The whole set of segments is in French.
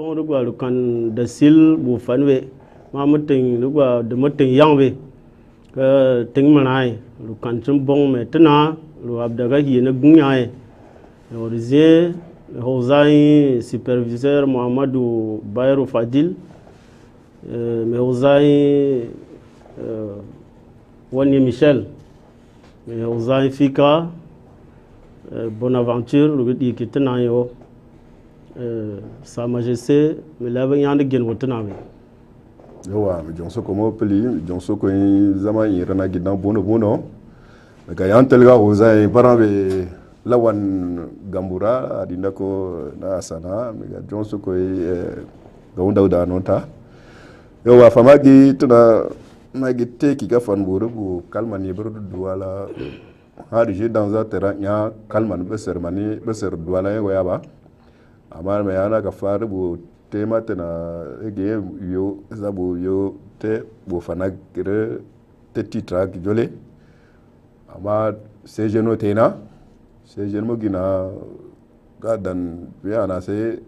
bon le kan de sil bu fanwe ma mutin de mutin yangwe que ting manai le kan chum bon maintenant le abdaga hi na gunyae le rizé le hozai superviseur Mohamedou Bayro Fadil mais hozai Wani Michel mais hozai Fika Bonaventure le di kitana yo Sa Majesté me lave yande gen wotana me yawa mi jonso ko mo peli mi jonso ko zama yirana gidan bono ga yantelga ozai barambe lawan gambura adina ko na sana mi ga jonso ko ga unda nota yawa famagi tuna magi teki ga fan buru bu kalman yebru duwala harije dans un terrain nya kalman beser mani beser duwala ya ba amma me yana ka faru bu tema tana ege yo zabu yo te bu fana gire te titra ki jole amma se jeno tena se jeno gina gadan biana se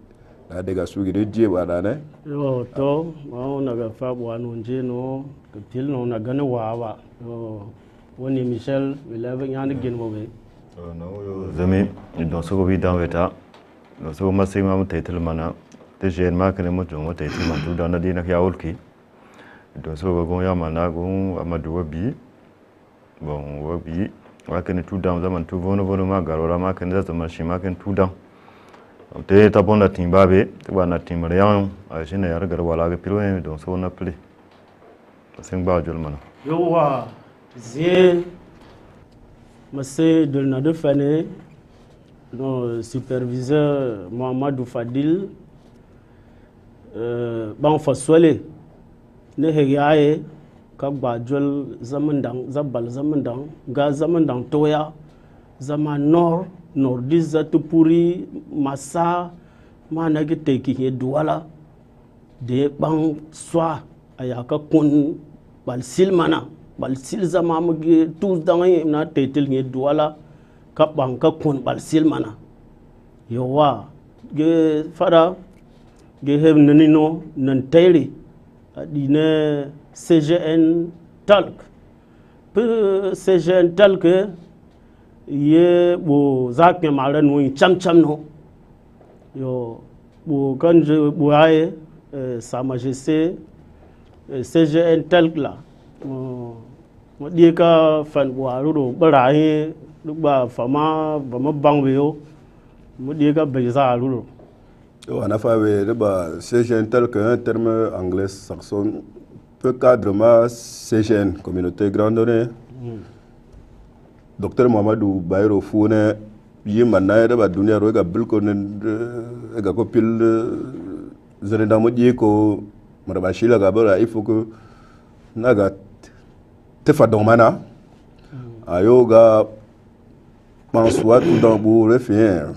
na daga su gire je ba da ne yo to ma na ga fa bu anu je no til no na gane wa Wani Michel me lave yande gen mo be no yo zami don so ko bi dan weta no so ma se ma mu tetel mana te jen ma kene mo jongo te ti ma tu dana dina kya ulki don so go ya mana go amadu wabi bon wabi wa kene tu dan zaman tu vono ma garora ma kene zaman shi ma kene tu dan te ta bona timbabe te ba na timre yan a jene yar garwala ga pilo don so na pli sen ba jol mana yo Zé, monsieur de notre famille, le superviseur Mohamedou Fadil, ban fasole, ne heyaye, kak bajol zamandang, zabal zamandang, ga zamandang toya, zaman nordis zatupuri, massa, managi teki he douala, de bang swa, ayaka kun bal silmana. Bal sil zama mugi tous dangai na tetel nge duala ka banka kun bal sil mana yowa ge fara ge hev nanino nan tayri adine CGN talk pe CGN talk ye bo zakme mara no cham no yo bo kanje bo ay Sa Majesté CGN talk la mo die ka fan waru do barahi lu ba fama ba ma bangwe yo mo die ka beza lu on a fait CGN tel qu'un terme anglais saxon peu cadrement CGN communauté grande donnée docteur Mohamedou Bayro Foune yimana da ba dunia ro ga bil ko ne ga ko pil zene da mo die ko maraba shila ga bara il faut que naga tefa domana ayoga pensoi tout dans bu refien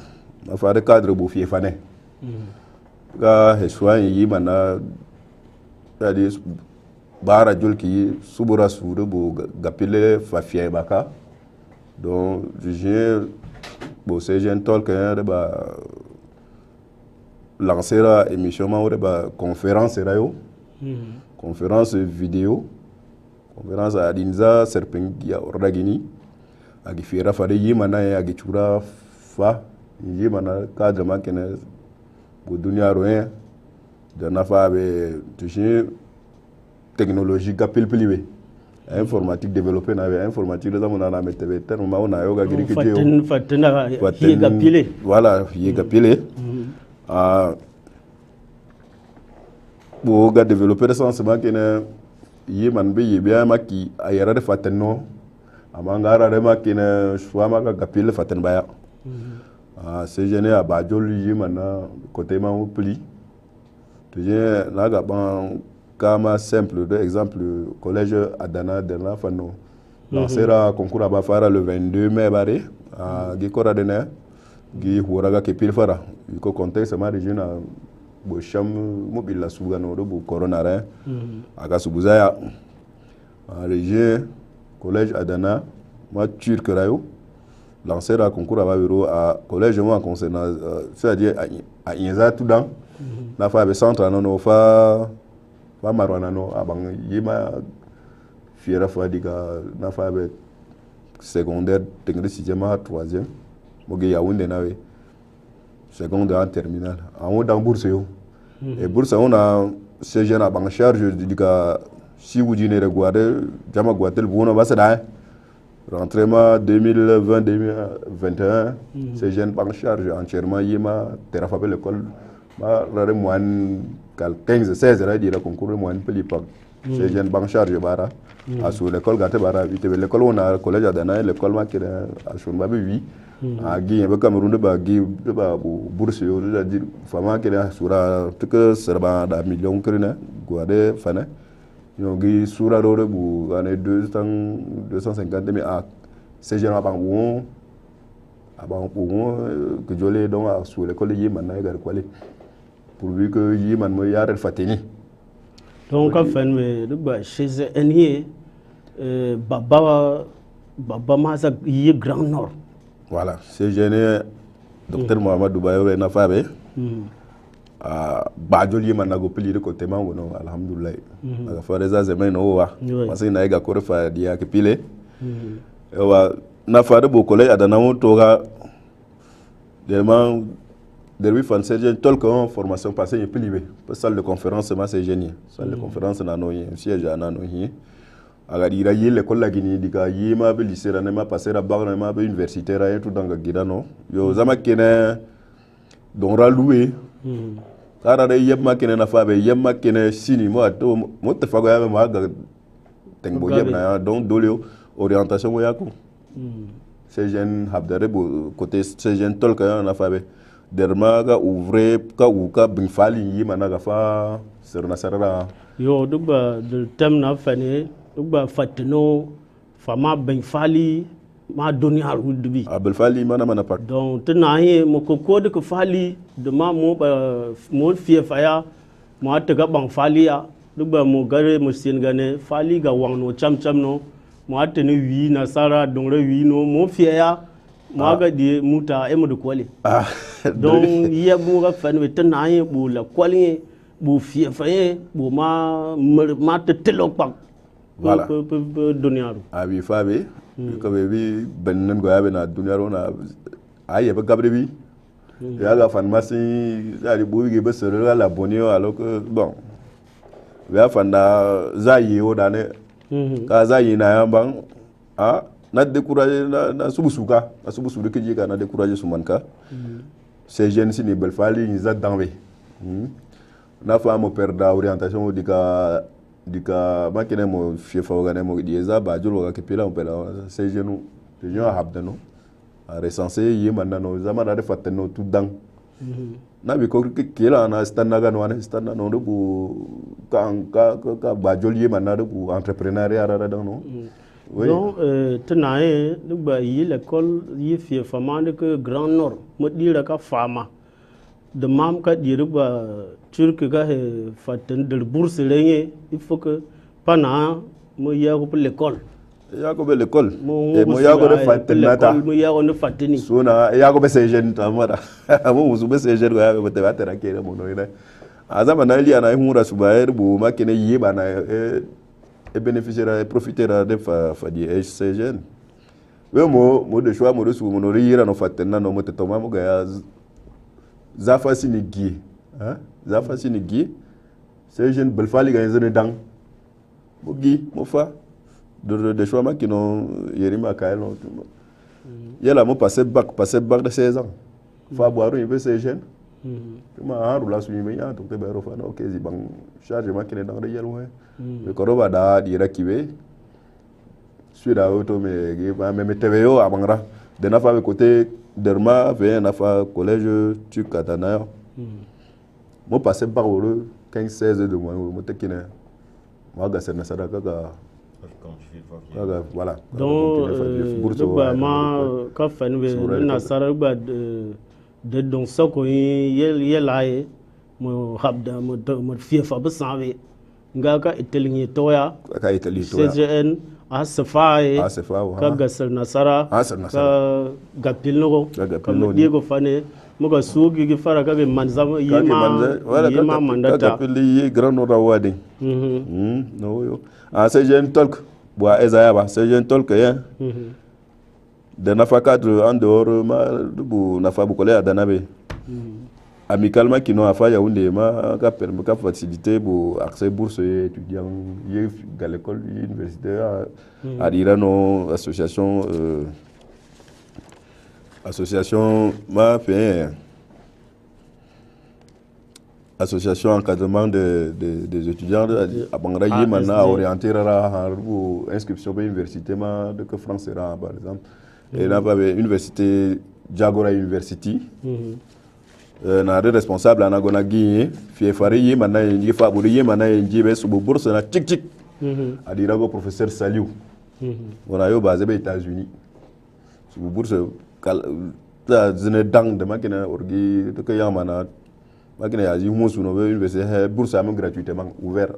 ma fa de cadre bu fie fane ga heswa yi mana tadi bara julki subura suru bu gapile fa fie baka donc je bo CGN talk de ba lancer la émission ma de ba conférence rayo conférence vidéo conférence à Dinza Serpengia Oragini agi fira fare yimana ya agi chura fa yimana cadre makene bu dunia roen de nafa be toucher technologie gapil pliwe informatique développé na be informatique de zamana na metebe terme ma ona yoga giri kije fatena hi gapile voilà hi gapile bo ga développer sens makene yiman be yibya maki ayara de fatenno amangara de makine shwa maka gapile faten baya c'est gêné à bajol yimana côté ma pli to je na ga ban kama simple de exemple collège Adana de la fano lancera concours aba fara le 22 mai bare gi kora de ne gi horaga ke pil fara ko contexte ma region bo sham mobile la suga no do corona re aga subuzaya région collège Adana ma turc rayo lancer un concours à collège moi concernant c'est-à-dire à Inza tout dans na fa be centre no fa marwana no abang yima fiera fa diga na fa be secondaire technique sixième à troisième mo ge Yaoundé na we secondaire en terminale en dans bourse yo et bourse on a ces jeunes à banque charge diga si vous dînez regarder jama guatel bon va ça rentrement 2020 2021 ces jeunes banque charge entièrement yima terrafa l'école ma rare moine 15 16 là dire concours moine pelipak ces jeunes banque charge bara à sur l'école gâté bara vite l'école on a collège à Dana l'école ma qui à Chonba 8 à Guy ba Cameroun de ba Guy de ba bourse yo de dire fama qui sura tout que serba da million krena guade fana yo gi sura do bu année 250 mais à ces jeunes ba bon abang bon que jolé donc à sur l'école yi man na gar kwale pourvu que yi man mo yare fatini donc enfin mais ba chez enier baba ma sa yi Grand Nord. Voilà, c'est gêné. Docteur Mohamed Dubayo na fabe. Bajoli manago pili de côté mango no alhamdulillah. Aga fare za zeme no wa. Masi na ega kore fa dia ke pile. Wa na fare bo collège adana mo toga derman derbi fan serge tolko formation passée et pili be. Salle de conférence ma c'est génie. Salle de conférence na no yi siège na no yi. Aga dira yi l'école la gini diga yi ma be lycée la ma passer la bague ma be universitaire et tout dans ga gida no yo zama kene don ra loué kara de yeb ma kene na fa be yeb ma kene sini mo to mo te fago ya ma ga tengbo yeb na donc dole orientation mo yako ces jeunes habdare bo côté ces jeunes tol ka na fa be derma ga ouvrir ka ou ka bin fali yi mana ga fa serna sarara yo duba de thème na fane ba fatino fama ben fali ma dunia rudbi abel fali mana pak donc tenaye mo ko de ko fali de ma mo fie faya mo ta ga bang fali ya duba mo gare mo sin gane fali ga wangno cham no mo atene wi na sara dongre wi no mo fie ya mo ga di muta e mo de kwali donc ye mo ga fane tenaye bu la kwali bu fie faye bu ma te telo pak voilà duniyaru abi fabe ko be bi bennan go yabe na duniyaru na aye ba gabre bi ya ga fan masi ya di bo bi be sere la bonio alors que bon ya fan da zayi o da ne ka zayi na ya bang na décourager na subusuka na subusu de kiji ka na décourager sumanka ces jeunes si ni bel fali ni za danwe na fa mo perda orientation dika makine mo fifa ogane mo dieza ba jolo ga kepela on pela ces jeunes de gens habdano a recensé yimana no zamana de fateno tout dang na bi ko kila na standa ga no standa no do bu ka ba jolo yimana do bu entrepreneuriat ra da no oui donc tenaye du ba yi l'école yi fifa mande que Grand Nord mo dira ka fama de mam ka dira ba turc ga faten de bourse lenye il faut que pana mo yago pour l'école yago be l'école et mo yago de faten nata mo yago de fateni sona yago be ces jeunes tamara mo musu be ces jeunes ga be te batera kere mo no ina azama na ili ana hura subaer bu makene yiba na et bénéficiera et profitera de fa di ces jeunes we mo de choix mo de su mo no rira no faten na no mo te toma mo ga zafa sini gi zafa sini gi ces jeunes bel fali ga zene dang mo gi mo fa de choix ma qui non yerima kael no yela mo passer bac de 16 ans fa boiro il veut ces jeunes ma haru la suyi me ya to te bero fa no ok zi bang charge ma qui dans de yelo le koroba da di rakibe suida auto me gi ba me teveo abangra de na fa côté derma vient na fa collège tu katana mo passer par le 15 16 de mois mo tekine mo ga sen sadaka ga voilà donc ma ka fanwe na saraba de donc ça ko yelaye mo habda mo fifa ba sanwe nga ka itelinye toya ka itali toya CGN asfae ka gasar nasara ka gapilno ka diego fane muga sugi gi fara kage manzama yima mandata pili grand nord wadi no yo c'est jeune talk boa ezaya ba c'est jeune talk ya de nafa cadre en dehors ma bu nafa bu kole danabe amicalement qui n'ont affaire Yaoundé ma ka facilité pour accès bourse étudiant y à l'école universitaire à l'Iran association m'a fait association encadrement des étudiants à Bangraye maintenant orienté à inscription à l'université de que France sera par exemple et là université Diagora University na responsable na gona gi fi fari yi mana yi fa buri yi mana yi be su bourse na tik adira go professeur Saliou gona yo basé aux États-Unis su bourse ta zene dang de makina orgi to ka yamana makina ya ji musu no be université bourse am gratuitement ouvert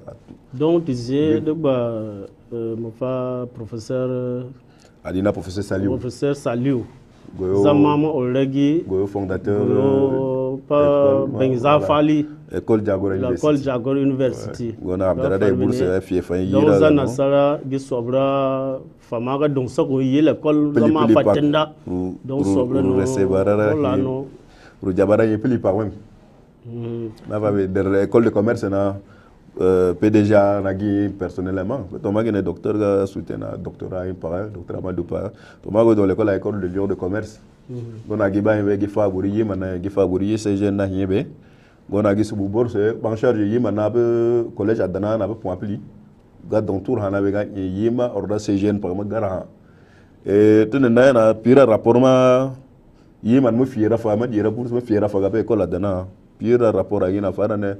donc tu disais de mon fa professeur adina professeur Saliou Zamama Olegi goyo fondateur pa Benza Fali école Diagora University gona abdara bourse FFA yira donc zana sara gi sobra famaga donc ça ko yele école zama fatenda donc sobra no recevoir pour jabara y pli par même na va de école de commerce na PDG nagi personnellement to magi ne docteur ga soutena doctorat par doctorat mal par to mago dans l'école de Lyon de commerce gona gi ba gi favori mana gi favori ces jeunes na yebe gona gi subu bourse ban charge yima na be collège adana na be point pli ga donc tour hana be ga yima orda ces jeunes par ma gara et tene na pire rapport ma yima mo fiera fa ma dira bourse mo fiera fa ga be école adana pire rapport a ina fara ne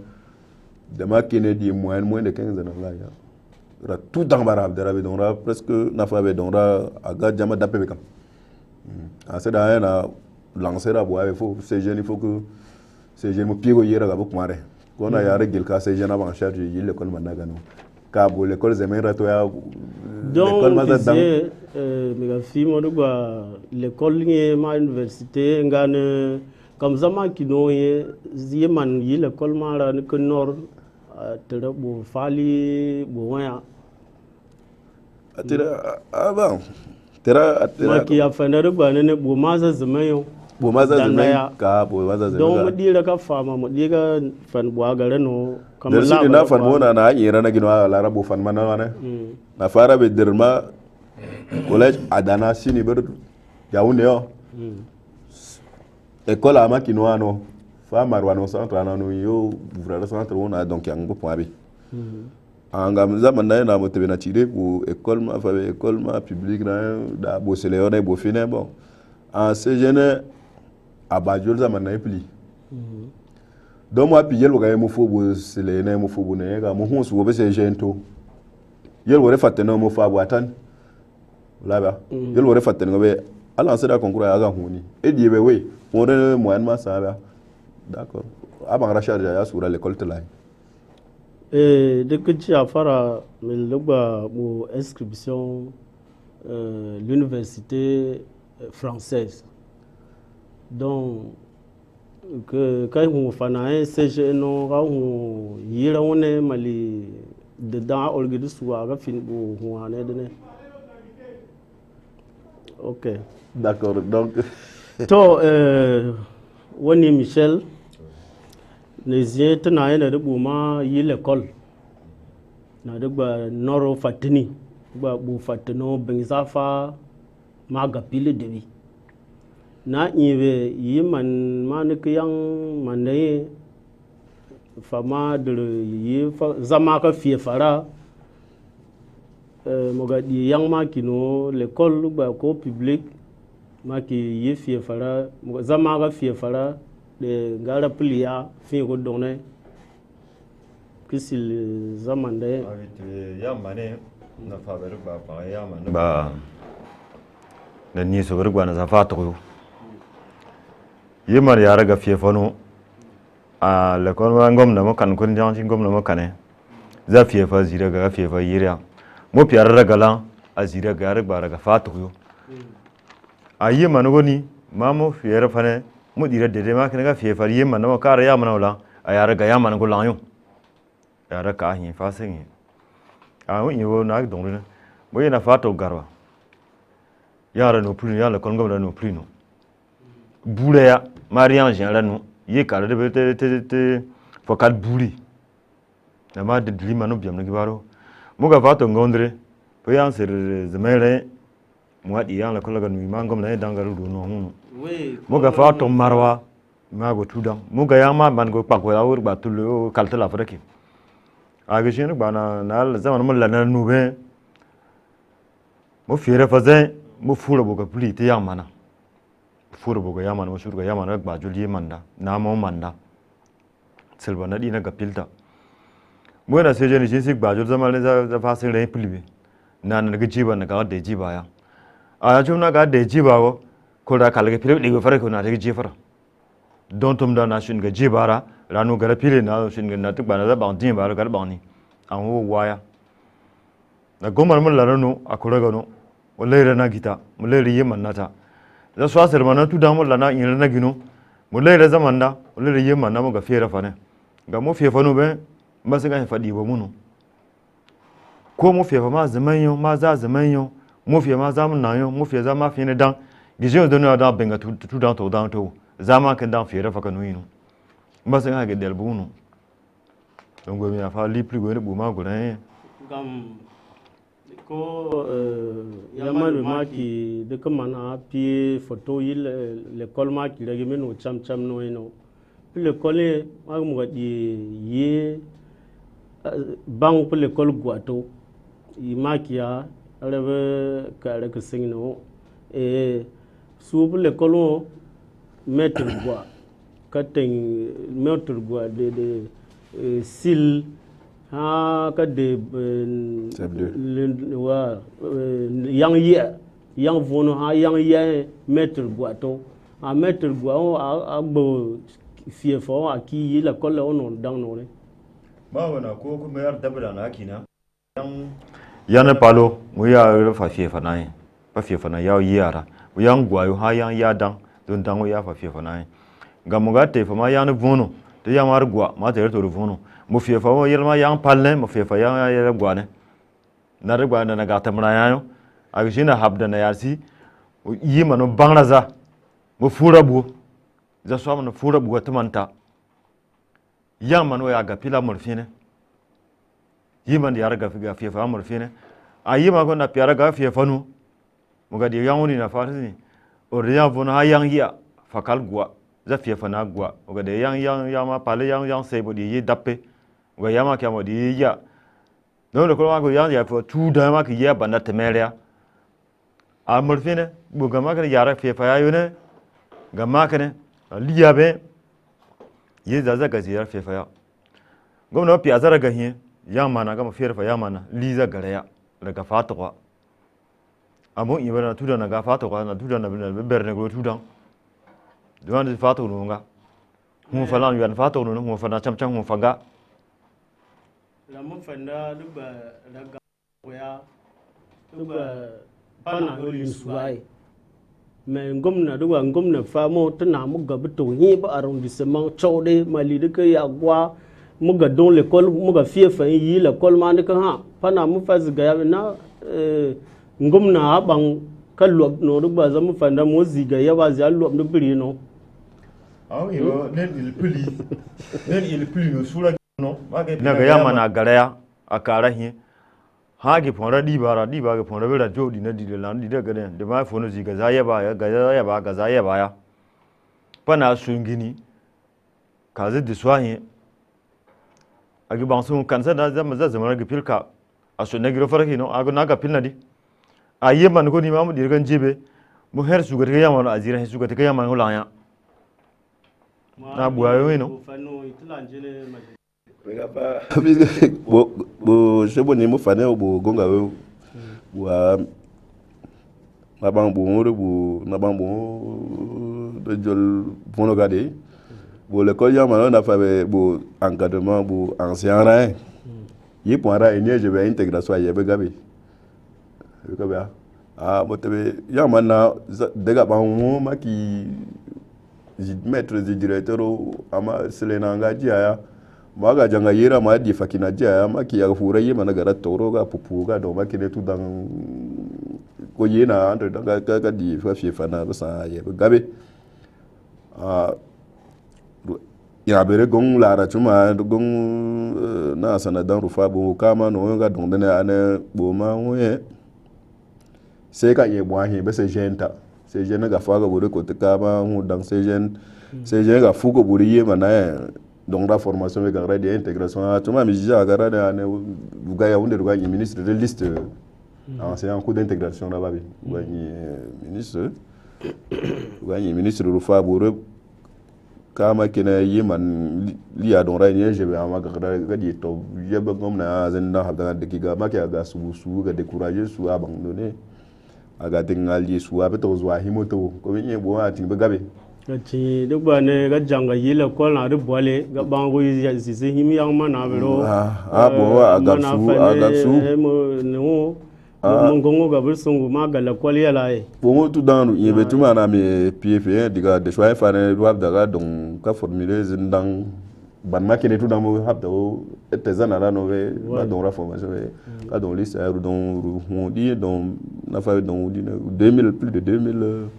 demain qui est dit moins de 15 ans là il y a tout dans barabe de donc presque n'a pas donc aga jama d'appel comme c'est d'ailleurs na lancer la boîte il faut ces jeunes il faut que ces jeunes me piego hier à beaucoup marre quand on a régler cas ces jeunes avant charge il l'école managano cabo l'école zemain rato ya l'école mazadang mais fi mo do l'école ni ma université ngane comme zama kino ye yeman yi l'école mara ni que nord tere bo fali bo waya tera avant tera ma ki ya fenere ba ne bo maza zamayo bo maza zamayo ka bo maza zamayo don mu dira ka fama mu diga fan bo agare no kamar la na fan mona na yira na gino la rabo fan mana ne na fara be derma collège adana sini ber Yaoundé yo école ama kinoano fa marwano centre anano yo ouvrir centre on a donc yango point bi anga zaman na mo tebe na tiré pour école ma publique na da bo sele on bo fine bon en ce jeune abajol zaman na pli donc moi piyel wo ga mo fo bo sele na mo fo bo na ga mo hunsu wo be se jento yel wo refatena mo fa bo atan laba yel wo refatena be ala sera concours ya ga huni e die be we on est moyennement ça d'accord avant rachat ya sur l'école là et dès que tu as fara le bo inscription l'université française donc que quand on fana CG non ga on yira wona mali dedans olgi du suwa ga fin bo wane de OK d'accord donc to wani Michel ne zai tana yana da ma yi l'école na da ba noro fatini ba bu fatino bin zafa ma ga pili debi na ibe yi man manike yang manaye fama da yi zama ka fiye fara mo ga di yang ma kino l'école ba ko public maki yi fiye fara zama ga fiye fara de gara pliya fi go donne kisil zaman da ya mane na fa ber ba ya mane ba na ni so ber gwana za fa to yi mar ya raga fiye fano a le kon wa ngom na mo kan kun jang ngom na mo kane za fiye fa zira ga fiye fa yira mo piyar raga la a zira ga raga fa to a yi manugoni mamo fiye fane mo dire de ma kan ga fie fa ye man ma kara ya man wala ayara ga ya man ko lang yo ayara ka hin fa sing a wo yo na dong ne mo ye na fa to garwa yara no plus yara kon go no plus no boule ya marian gen no ye kara de te fo kat bouli na ma de lima no biam ne gibaro mo ga fa to ngondre po yang ser zemere mo di yang la ko ga no ma ngom na dangaru do no mo ga fa to marwa ma go tudang mo ga yang ma ban go pak go awur ba tulu kalta la freki aga shin ba na zaman mo la na nu be mo fere fa zai mo fura bo ga pli te yang mana fura bo ga yang mana mo shuru ga yang mana ba juli manda na mo manda silba na di na ga pilta mo na se je ni sik ba jul zaman ne za fa sin re pli na na ga jiba na ga de jiba ya a jum na ga de jiba go ko da kala ga pili go fara ko na ga jifara don tum da na shin ga jibara ranu ga pili na shin ga na tuk ba na ba din ba ga ba ni an wo waya na gomar mun la no akura ga no wallahi na gita wallahi yi man nata da swasir mana tu da mun la na in na gino wallahi zaman da wallahi yi man na mu ga fere fa ne ga mu fe fa no be ba sai ga fadi ba mu no ko mu fe fa ma zaman yo ma za zaman yo mu fe ma za mun na yo mu fe za ma fe ne dan gijin da no da benga tu dan to dan to zama kan dan fere fa kanu yino ba sai ga del bu no don go mi fa li pli go ne bu ma go ne gam ko yaman ma ki de kamana pi photo il l'école ma ki lagi meno cham cham no ino l'école ma mo di ye bang pour l'école guato i ma ki ya reve ka re que singno et sous l'école maître gua katen maître gua de sil ha ka de yang ye yang vono ha yang ye maître gua to a maître gua a bo fie fo a ki la colle on dang no ne ba wana ko kuma yar dabra na kina yana palo mu ya fa fie fa nai pa fie fa na ya yara yang gwa yo ha yang ya dang don dang ya fa fie fa nai gamuga te fa ma yana vono te ya mar gwa ma te to vono mo fie fa yel ma yang palle mo fie fa yang ya gwa ne na re gwa na ga ta mra ya a gi na habda na yarsi yi mano bangla za mo fura bu za so ma fura bu ta manta yang mano ya ga pila morfine yi man ya ga fie fa morfine a yi ma ko na piara ga fie fa nu mo ga di yang ni na fa ni o re ya vono ha yang ya fa kal gwa za fie fa na gwa o ga de yang ma pale yang se bo di yi dappe o ga yama kya mo di ya no no ko ma ko yang ya fa tu da ma ki ya banda temelia a morfine bu ga ma ga ya ra fie fa ya yo ne ga ma ka ne liya be ye za ga ziyar fie fa ya gomna pi azara ga hin yang mana ga mo fie fa ya mana liza gare ya daga fatwa amo ibana tuda na ga fatwa na tuda na berne go tuda duwan di fatwa no nga mu falan yan fatwa no mu fana cham cham mu faga la mo fanda duba daga ya duba pana yo lin suai mais ngomna fa mo tana mu ga buto hi ba arrondissement chaude mali de ke ya gwa mu ga don l'école mu ga fie fa yi l'école ma de ka ha pana mu fa ziga ya na ngomna bang ka lob no du ba za mu fanda mo ziga ya ba za lob no biri no awi yo ne il pli no sura no ba ga ya mana garaya akara hi ha gi fonra di ba ga fonra bira jodi na di de lan di de ga de ma fono ziga za ya ba ga za ya ba ya pana sungini ka zai diswahi agi bang sun kansa da zama ga pilka aso na giro farki no ago na ga pilna di aye man ko ni mamu dirgan jibe mu her su ga ta yama no azira su ga ta yama no lanya na buayo no bo shebo ni mo fane bo gonga we wa na bang bo de jol bono gade bo l'école yama na fa bo encadrement bo ancien ra yi point ra ni je vais intégration ya be gabe a mo tebe yama na daga ba mo maki maître de directeur ama selena ngaji aya maga janga yera ma di fakina jaya ma ki ya fura yema na gara toro ga pupu ga do ma kine tu dan ko yena ando ga di fa fi fana sa ye gabe ya bere gong lara chuma gong na sana dan rufa bo kama no ga don dane ane bo ma we sai ka ye bwa hi be se jenta se jena ga fa ga bore ko te kama hu dan se jena ga fu ko bore yema na donc la formation avec la de intégration tout ma mija gara da ne buga ya wonde ruga ministre de liste c'est un coup d'intégration là-bas buga ministre rufa bore kama kena yeman liya don rai ne je ba ma ga di to je ba ngom na zenda habda de kiga ma ka ga su ga décourager su abandonner aga tingali su abeto zwa himoto ko bi bo ati be gabe ci duk ba ne ga janga yila ko na ru bole ga bango yi si himi yang mana bero bo aga su no mongongo ga bursungu ma ga la kwali yala e bo tu danu yebe tu mana me pf diga de choix fa ne doit daga donc ka formuler zindang ban makine tu damu habda o etezana la nove ba don la formation ka don liste air don on dit donc na fa donc 2000 plus de 2000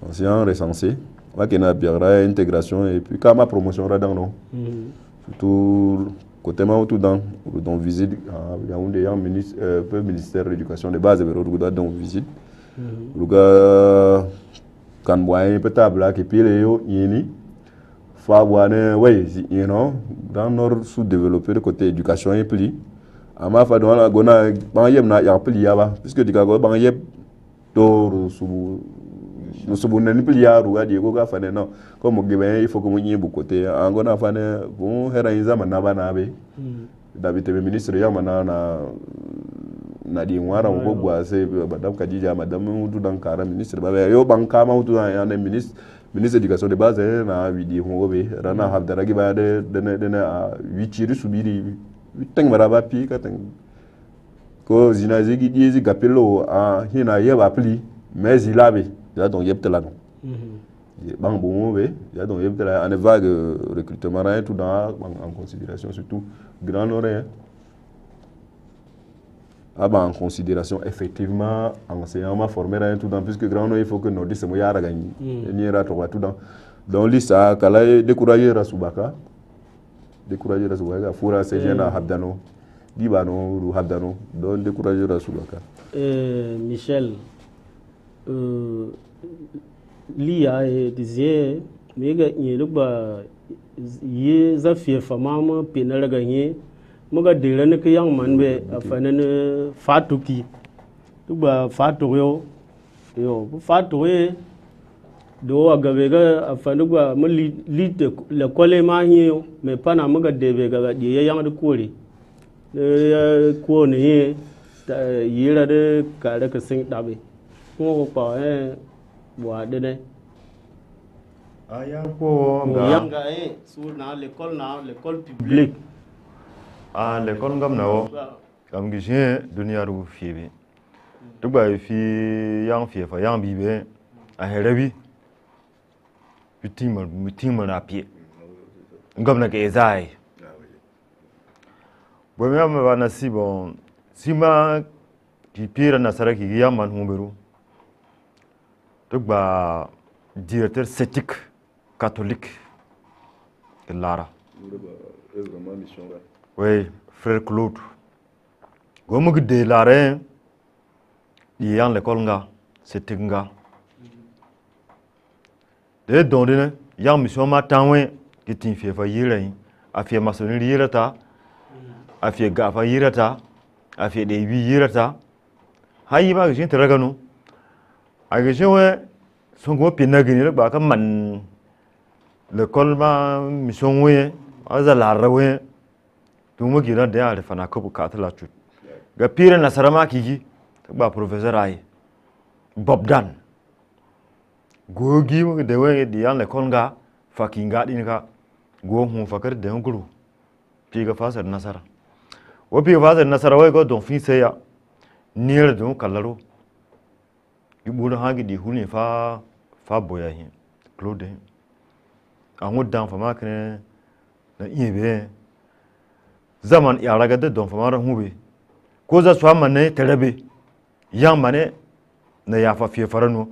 anciens recensés makina biara intégration et puis kama promotion radang non surtout côté ma tout dans visite il y a un des ministre ministère de l'éducation de base vers le donc visite le gars kan boy peut-être qui pile yo yini fa boane ouais you know dans nord sous-développé de côté éducation et pli ama fa don la gona ban yeb na ya pli ya ba puisque diga go ban yeb do nous sommes ni pli ya ruga di go ga fa ne non comme il faut que mo nyi bu côté angona fa ne bon heraïza manaba na be David le ministre ya manana na di ngwara ko gwa se madame Kadija madame du dan kara ministre ba yo banka ma du ya ne ministre d'éducation de base na widi hobe rana habdara gi ba de a wichiri subiri teng maraba pi ka teng ko zinazi gi diezi gapelo a hina yeba pli mais ilabe ya donc yebtela no bang bon we ya donc yebtela en vague recrutement rien tout dans en considération surtout grand oreille en considération effectivement enseignant formé rien tout dans puisque grand il faut que nous dise mo yara gagner ni ra to tout dans donc lisa kala décourager rasubaka fura se jena habdano dibano ru habdano donc décourager rasubaka Michel liya disait mega ni ba ye zafiya famama penara ganye muga dira ne kiyang manbe afanen fatuki tuba fatu yo fatu ye do agabe ga afanu gwa mu lite le kole ma hiyo me pana muga debe ga die yang de kori ko ne ye yira de kare ka sing dabe ko pa wa de ne aya ko nga sur na l'école publique l'école ngam nawo kam gishe duniya ru fibe tuba fi yang fi fa yang bibe a herabi mutima na pie ngam na ke zai bo me am ba nasibon sima ki pira na saraki yaman humberu tuba directeur sétique catholique de Lara. Oui, frère Claude. Gomu de Lara, il y a l'école nga, c'est nga. De donner, il y a mission matin qui t'in fait faillir, a fait maçonnerie yirata, a fait gafa yirata, a fait des huit yirata. Haïba, j'ai un ragano. A gagné son gros pinagini, le bac man. L'école ma mission oui aza la rawe tu mo gira de ale fana ko ka ta la chut ga pire na sarama kigi ba professeur ai Bob Dan gogi mo de we di an l'école ga fakinga din ka go hu fakar de nguru pi ga fasar nasara o pi fasar nasara we go don fin se ya nier don kalaro ibu na hagi di huni fa boya hin Claude angu dang fama kene na ibe zaman ya raga de don fama hube ko za swa mane terebe yang mane na ya fa fie farano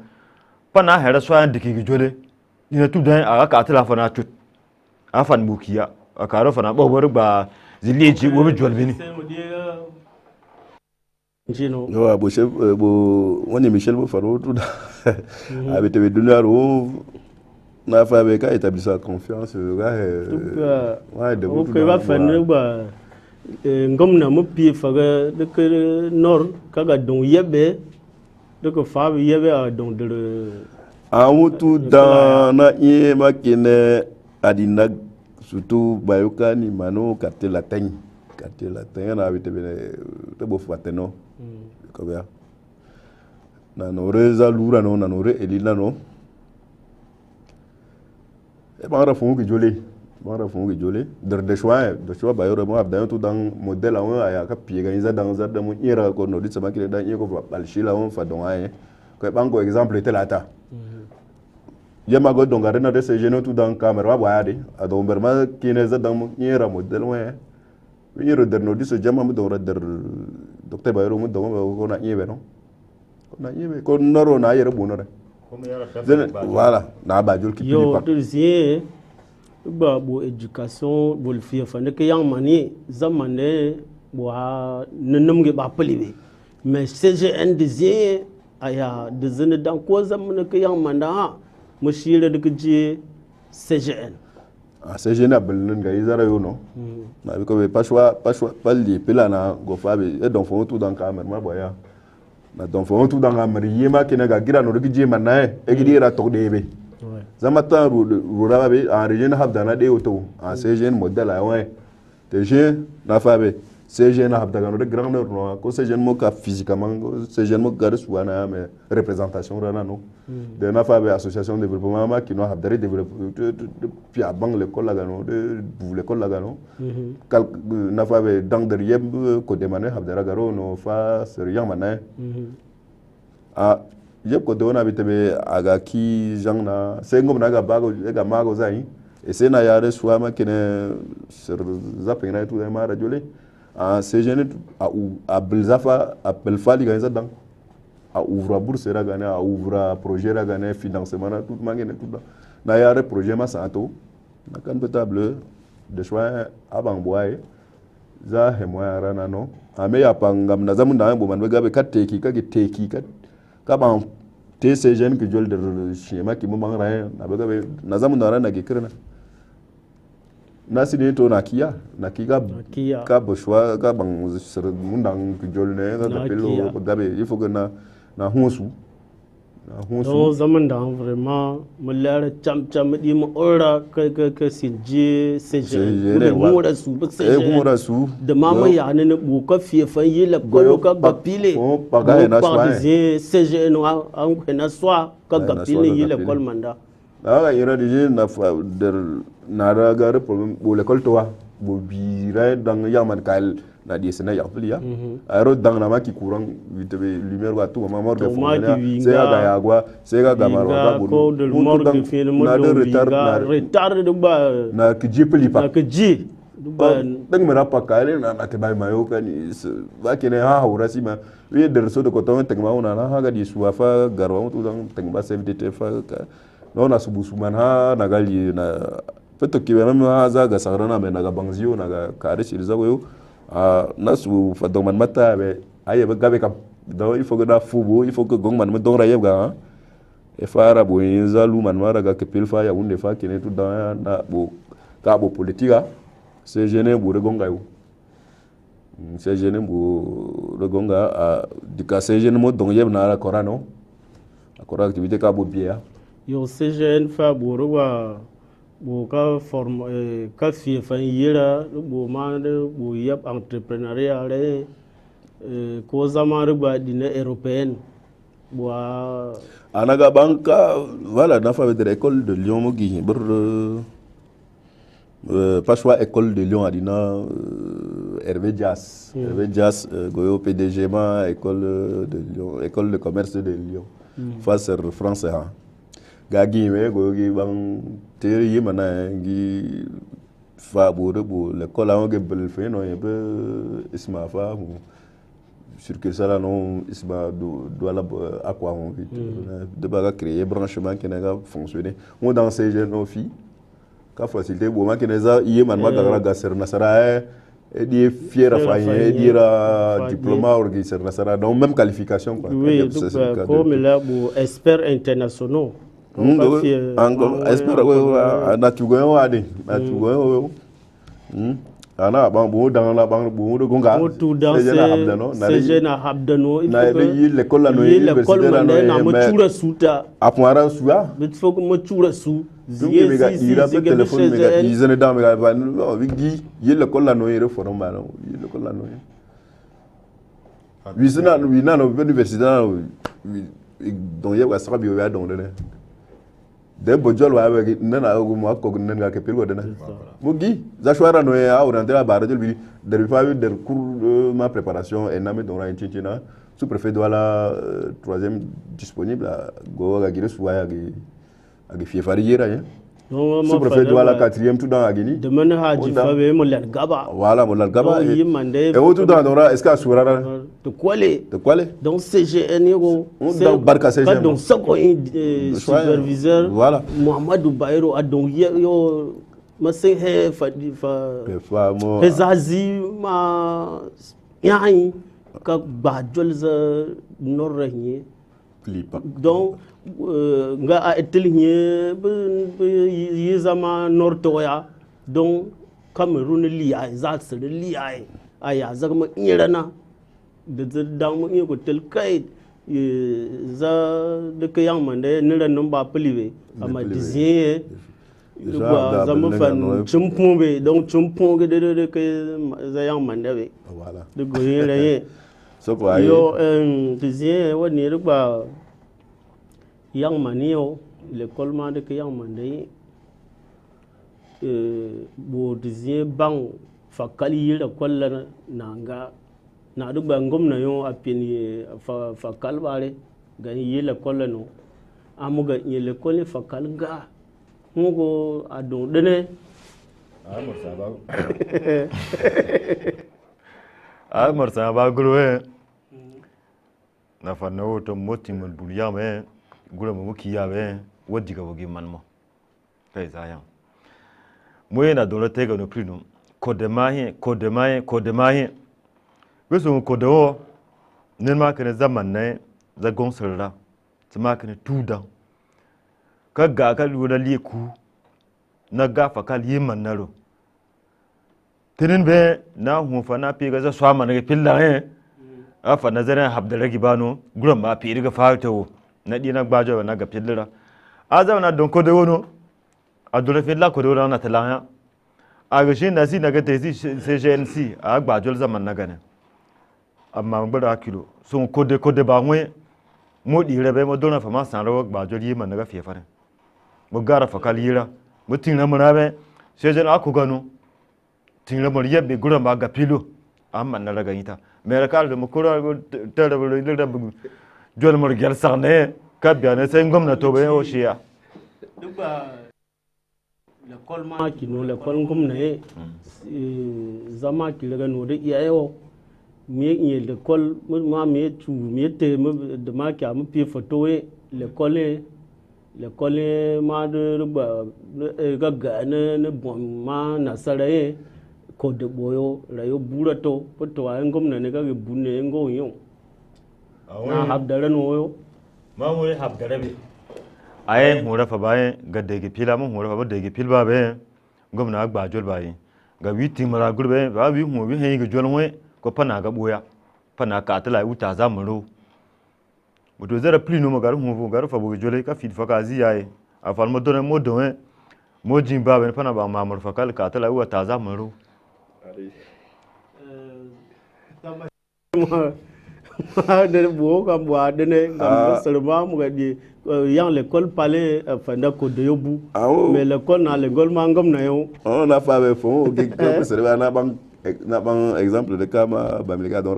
pana hera swa diki gijole ina tu dan aga ka tela fana tut afan bukiya akaro fana bo ba ziliji wo bi jolbini yo bo chef bo woni Michel bo faro tout avec te donner na fa be ka établir confiance ouais de ko va faire ba ngom na mo pi fa de que nord kaga don yebe de ko fa yebe a don de amutu dans na ye makine adina surtout bayoka ni mano carte latin na avec te bo fateno ko ya na no reza lura no na no re elina no e bara fongu jolé de choix bayoro mo abdan tout dans modèle on aya ka piega inza dans za da mo ira ko no dit sama kile dan yeko bal shila on fa don ay ko bango exemple telata yema go don garena de CG tout dans camera wa yade adon berma kine za dans mo ira modèle on yero der no dit so jama mo don der docteur bayoro mo don ko na yebe no ko noro na yere bono de voilà na ba jol ki yo deuxième ba bo éducation bo le fier fa ne ke yang mani zamane bo ha nenum ge ba pelibe mais CGN deuxième aya de zene dan ko zamane ke yang manda mo shire de ke CGN CGN abel nga izara yo no na bi ko be pas choix li pelana go fa be e don fo tout dans camera ma boya na don fo tout dans camera yema ke na ga gira no de manna e gidira to debe zamata rura be en région habdana de auto en CGN modèle a ouais TG na fa be CGN habdana de grandeur no ko CGN mo ka physiquement CGN mo ga suana mais représentation rana no de na fa be association de développement ma qui no habdare développer puis à bang l'école la gano de l'école la gano na fa be dans derrière ko de mané habdara garo no fa serian mané a yep ko dona bitebe aga ki jangna sengom na ga bago ga mago zai e sena yare swama kene sur zapina tout ma radiolé a CGN a belzafa a belfali ga zadang a ouvra bourse ra gane a ouvra projet ra gane financement tout mangene tout na yare projet ma santo na kan table de choix abang boy za hemwa rana no a me ya pangam na zamunda bo man ga be kateki ka ban TCGN que jol de schéma qui me mangra na zamu na rana ke kirna na sine to na kiya ka boshwa ka ban mundang que jol ne ga pelo gabe il faut que na hunsu no zaman da vraiment mullara cham di mo ora ka sinje CGN mo da su da mama ya ne bu ka fie fan yi la ko ka gapile pa na CGN an ko na swa ka gapile yi la kol manda ga ira dije na der na ga problem bo le kol to wa bo bira dang yaman kal na di sena ya plia aero dang na ma ki courant vitebe lumière wa tout ma mort de fond c'est ga ya gwa c'est ga gamaro ga bo na de retard de ba na ki ji pli pa na ki ji dang mera pa kale na te bay mayo kan ba kene ha hawrasi ma wi der so de ko to tek ma una na ha ga di suwa fa garwa tout dang tek ba CVT fa no na subusu man ha na gali na peto ki même ha za ga sarana me na ga bangzio na ga kare shi za go nasu fa doman mata be aye ba gabe kam do il faut que da fubo il faut que gong man me don raye ga e fara bo inza lu man mara ga kepil fa ya unde fa kene tout dans na bo ka bo politika c'est gêné bo re gonga yo c'est gêné bo re gonga a dika c'est gêné mo don yeb na la korano akora activité ka bo bia yo c'est gêné fa bo ro wa bo ka form ka fie fan yira bo ma de bo yab entrepreneuriat le ko zama riba dina européenne bo anaga banka voilà na fa de l'école de Lyon mo gi bur pas choix école de Lyon adina Hervé Dias goyo PDG ma école de Lyon école de commerce de Lyon face français ha gagi me go gi bang teri yimana gi fa bore bo l'école on ge bel fe no yebe isma fa sur que ça là non isma do la aqua on de baga créer branchement qui n'a fonctionné on dans ces jeunes filles ka facilité bo ma qui n'a yimana ma ga ser nasara et dire fier à faire dire diplôme organiser nasara donc même qualification quoi oui comme là bo expert internationaux expert na tugo ade na tugo ana ban bo dans la ban bo de gonga c'est jeune habdano na l'école la no université la no ma chura suta apara suya il faut que ma chura su il a fait téléphone mais ils ne dans mais va no vigi l'école la no ire forum ba no l'école la no oui na no université donc il y a ça bio ya donc de bojol wa avec nana ko mo ko nanga ke pelo dana mugi za shwara no ya orienter la barre de lui de faire des cours ma préparation et namé dans la intina sous préfet de la troisième disponible go ga gire suwa ga fiefari yera ya sous préfet de la quatrième tout dans agini de mena haji fawe mo len gaba voilà mo len gaba et tout dans dora est-ce que surara de quoi donc CGN yo donc barka CGN donc ça ko superviseur voilà Mohamedou Bayro adon yo ma se he fa mo zazi ma yayi ka ba jolza norranye donc nga a etelnye yi zama nortoya donc Cameroun liya za su liya aya zama irana da dan mu ko tel kai za da kayan man da ni ran ba pliwe amma dizier ba zama fan chumpon be donc chumpon ge de ke za yang man da be voilà de goyen re so ko yo dizier woni ba yang manio l'école ma de yang mandai bo dizie bang fakali yira kwalla nanga na du bangom na yo apini fakal bare ga yila kwalla no amuga yile kwalla fakal ga mugo adon dene amar sa ba gurwe na fa no to moti mun bunya me gura mu kiya be wodi ga wogi manmo kai zayan mu yana dole te ga no prinu kodemahi weso kodewo nen ma kana zaman ne za gonsarra tsama kana tuda ka ga ka lura liku na gafa kal yiman naro tinin be na hu fa na pe ga za swama ne pilla afa nazarin habdalagi bano gura ma pe riga fa tawo na dina gbajo na ga pillira aza na don ko de wono adore filla ko de wono na talaya aga shi na si na ga tesi CGNC a gbajo zaman na gane amma gbara kilo so ko de ba nwe mo di rebe mo dona fa ma san ro gbajo yi man na ga fiefare mo gara fa kalira mo tinna mo rabe CGN aku gano tinna mo yebbe gura ma ga pilo amma na raga ita me rakal de mo kura tere bo le jol mo gel sarne ka biane sai gwamnati ba yo shiya duba l'école ma kino l'école gwamnati zama ki daga no da iyayo me yi l'école ma me tu me te da ma ki am pi photo l'école ma de ruba ga ga ne bon ma na saraye ko de boyo rayo burato poto an gwamnati ga bunne ngo yo na habdare no yo ma mu habdare be aye mu rafa baye ga dege pila mu rafa ba dege pilba be gwamna agba jol baye ga witi mara gurbe ba wi mu wi hen ga jol we ko pana ga boya pana ka tala uta za mu ro mudo zara plino mo gar mu gar fa bo jole ka fit fa ka zi yaye afal mo don mo don mo jimba be pana ba ma mo fa ka tala uta za mu ro de bo ka bo adene ga serma mu ga di yang l'école palais fanda ko de yobu mais l'école na l'école mangom na yo on a fa be fo o ke serva na bang exemple de kama ba mi ga don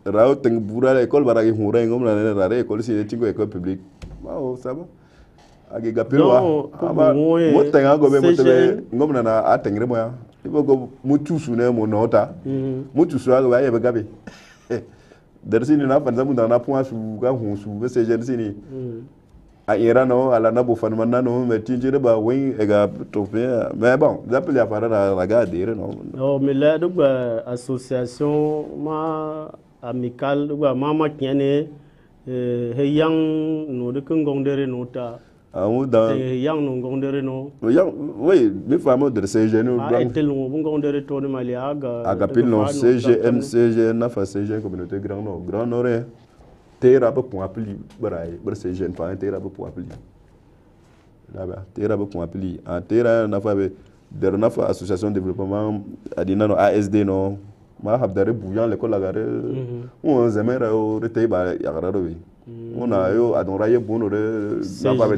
rao teng bura l'école bara gi hura ngom na rare école si tingo école publique ma o ça va agi gapilwa ama motenga go be motebe ngomna na atengre moya ibo go mutusu ne mo nota mutusu aga ba yebe gabe dersini na fanza munda na point su ga hunsu be se jersini a irano ala na bo fan manano me tinjire ba win ega tope mais bon d'après la parole la garder non mais là donc association ma amicale donc mama tiene heyang no de kongondere nota amu da heyang no ngondere no oui mes fameux de CGN intel no ngondere to ni malia aga pile no CGN na fa CGN communauté grand nord tera ba point appli barai bar CGN fa tera ba point appli là ba tera ba point appli en tera na fa be der na fa association développement adina no ASD no ma habdare bouillant l'école lagare on zemera o retey ba yagara do on a yo adoraye bono de na fa be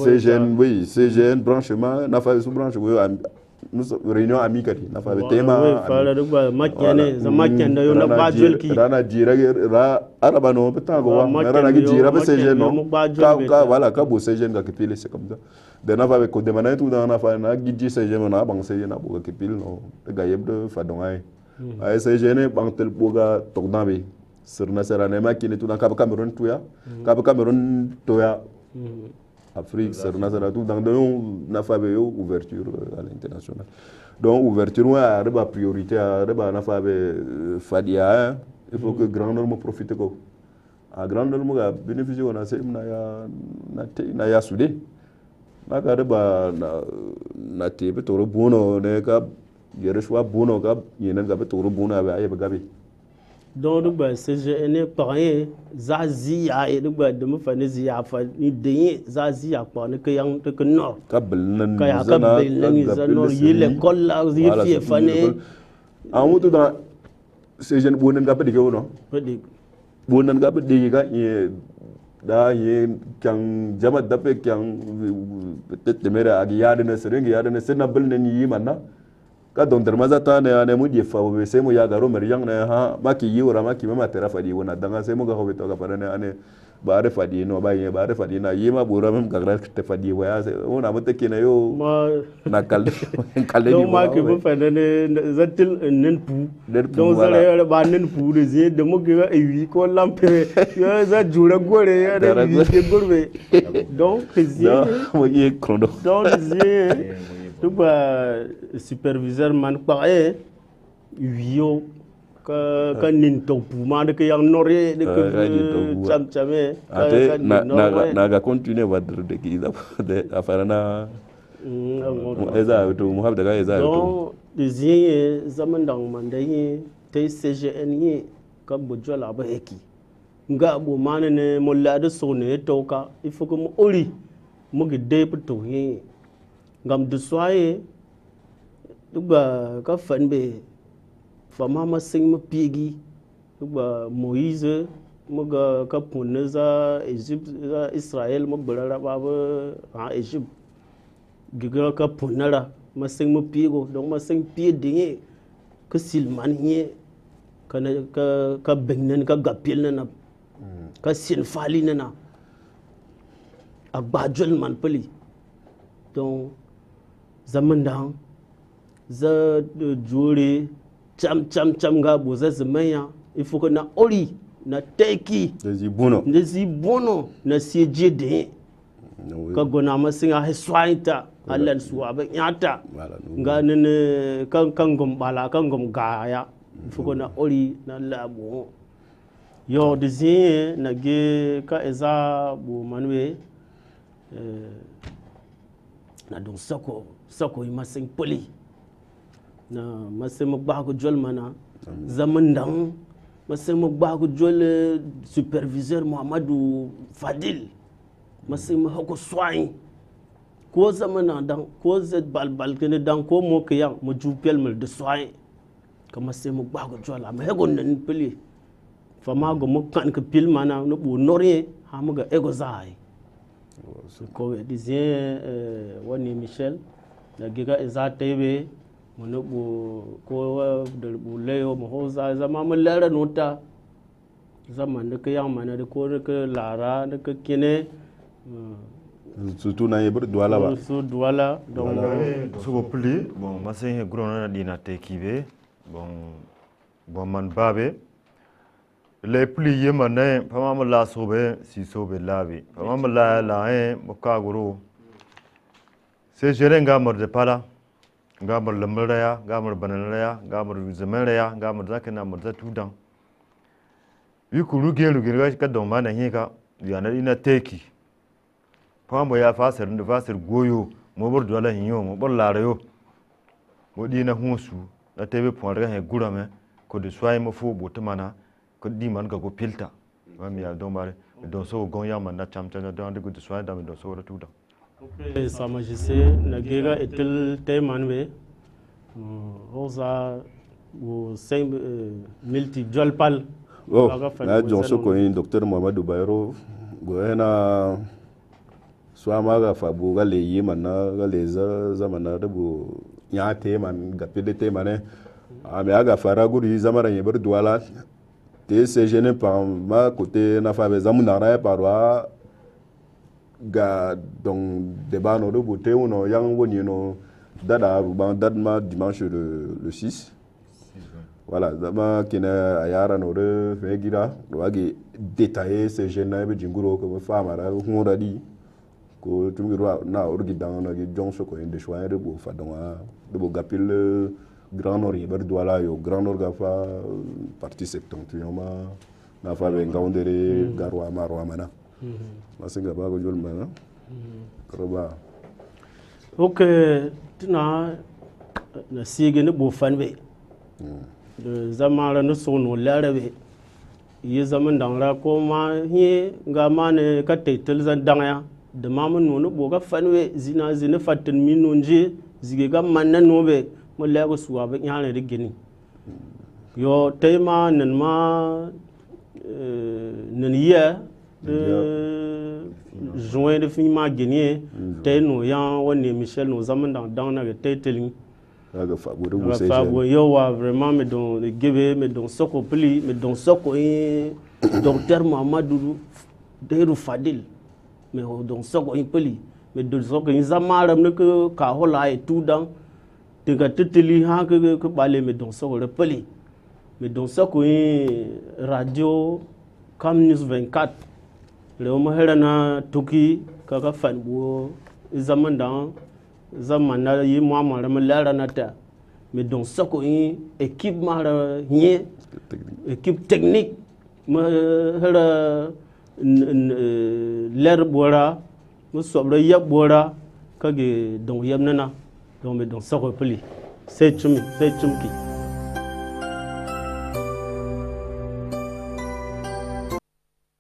CGN oui CGN branchement na fa sous branche nous réunion amicale na fa be tema fala do ba makene za makenda yo na bajol ki rana jira ra araba no betango wa rana jira be CGN no ka voilà ka bo CGN ga kepile c'est comme ça de na fa be ko demana tout dans na fa na gidji CGN na bang CGN na bo ga kepile no ga yebde fa dongai ay CGN bang tel boga tokdan be serna serana makine tout dans Cameroun tuya Cameroun toya Afrique, serna tout dans na fa be ouverture à l'international. Donc ouverture ouais reba priorité reba na fa be fadia il faut que grand norme profite ko. A grand norme ga bénéficier on a c'est na ya soudé. Na ga reba na tebe toro bono ne ka gere choix bono ka yenen ga be toro bono ba ye ga be. Donc CGN pareil Zazia et de me faire Zia fa ni de Zazia pa ne que yang te que nord kabel nan ka nord l'école là yi fi fané en mutu dans CGN bonen ga pedi ko no pedi bonen ga pedi ga da ye kan jama dape kan peut-être de mera agi yadene serengi yadene sena belnen yi manna ka don dermaza ta ne mu di fa be sai mu ya garo mer yang ne ha maki yiwra maki mama tera fadi wona danga sai mu ga hobe to ga parane ane ba re fadi no ba ye ba re fadi na yima bura mem ga gra te fadi wa ya wona mu take na yo na kalde do ma ki bu fa ne zatil nen pu don zare ba nen pu de je de mu ga wi ko lampe ya za jura gore ya de wi de gorbe donc c'est mo ye krondo donc c'est tout superviseur man pareil yo ka nin to puma de yang noré de cham chamé na ga continuer votre de ki de afarana eza to mu habda ga eza to dizier zaman dang man dai tay CGN yi ka bojola ba eki nga bo manene mo la de sone to ka il faut que mo ori mo gide to yi ngam de soye duba ka fanbe fama ma sing ma pigi duba Moïse muga ka punne za Egypte za Israël mo barara ba ha Egypte giga ka punnara ma sing ma pigo donc ma sing pie dinge ka silman ye ka bengnen ka gapil na ka sin fali na agbajol man peli donc zaman dang za jure cham ga bo za zamanya il faut que na ori na teki nezi bono na sieje de ka gona masinga he swaita allan suwa ba nyata nga ne kan gom bala kan gom gaya il faut que na ori na labo yo de na ge ka eza bo manwe na don sako yi masin poli na masin magbago jol mana zaman dan masin magbago jol superviseur Muhammadu Fadil masin mahako swai ko zaman dan ko zet balbal kene dan ko mo kyan mo jupel mel de swai ka masin magbago jol am hegon nan poli fama go mo kan ka pil mana no bu noré ha mo ga ego zai ko disait wani Michel la giga eza tebe mono bu ko de bu leo mo hoza zama mo lera nota zaman de yang mana de ko de lara de kene surtout na yebre Douala ba sur Douala donc so pli bon masin grona dina te kibe bon man babe les pli yemane pama la sobe si sobe labi pama la mo kaguro c'est jerenga mor de pala gamar lamraya gamar bananaya gamar zamaraya gamar zakana mor za tudan yukuru gelu gelu ka don mana hika yana ina teki pambo ya fasir da fasir goyo mo bor dola hinyo mo bor larayo mo dina hunsu da tebe ponra he gurame ko de swai mo fu botumana ko di man ga go pilta mami ya don bare don so gon ya man na chamcha don de go de swai da don so ra tudan Sa Majesté Nagera est-il témanwe Rosa ou cinq multi jolpal. Oh, na Johnson ko docteur Mohamed Bayro goena swama ga fabu ga le yimana ga le zamana rubu ya teman ga pede mane ame aga fara guri zamara yeber Douala te se gêné par ma côté na fa be zamuna ra parwa ga donc débat no do boté uno yang woni no dada ruban dadma dimanche le 6 voilà dama kina ayara no de fegira do agi détailler ces jeunes be jinguro ko fama ra hura di ko tumiro na orgi dan na gi jonso ko inde choix de bo fa de bo gapil grand nord yeber Douala yo grand nord ga fa partie septentrional na fa be ngawndere garwa marwa mana masinga ba ko jol mana kroba ok tina na sige ne bo fanbe de zamara no sono larabe ye zaman dangra ko ma hi ga mane ka taitel zan dangya de mamun no bo ga fanwe zina fatin minonje zige ga manna no be mo lego suwa be nyane de geni yo tema nan ma nan ya juin de fin ma gagné tay no yan woni Michel no zaman dans na taytelin aga fabu yo wa vraiment me don gebe me don soko pli me don soko docteur Mamadou Deru Fadil me don soko pli me don soko zamaram ne ka hola et tout dans te ga teteli ha ke bale me don soko pli me don soko radio Cam News 24 le mo herana tuki kaka fanbo zaman na yi mo amara me lara na ta me don soko équipe mara nye équipe technique me hera ler bora mo sobra yab bora kage don yamnana don me don soko pli c'est chumki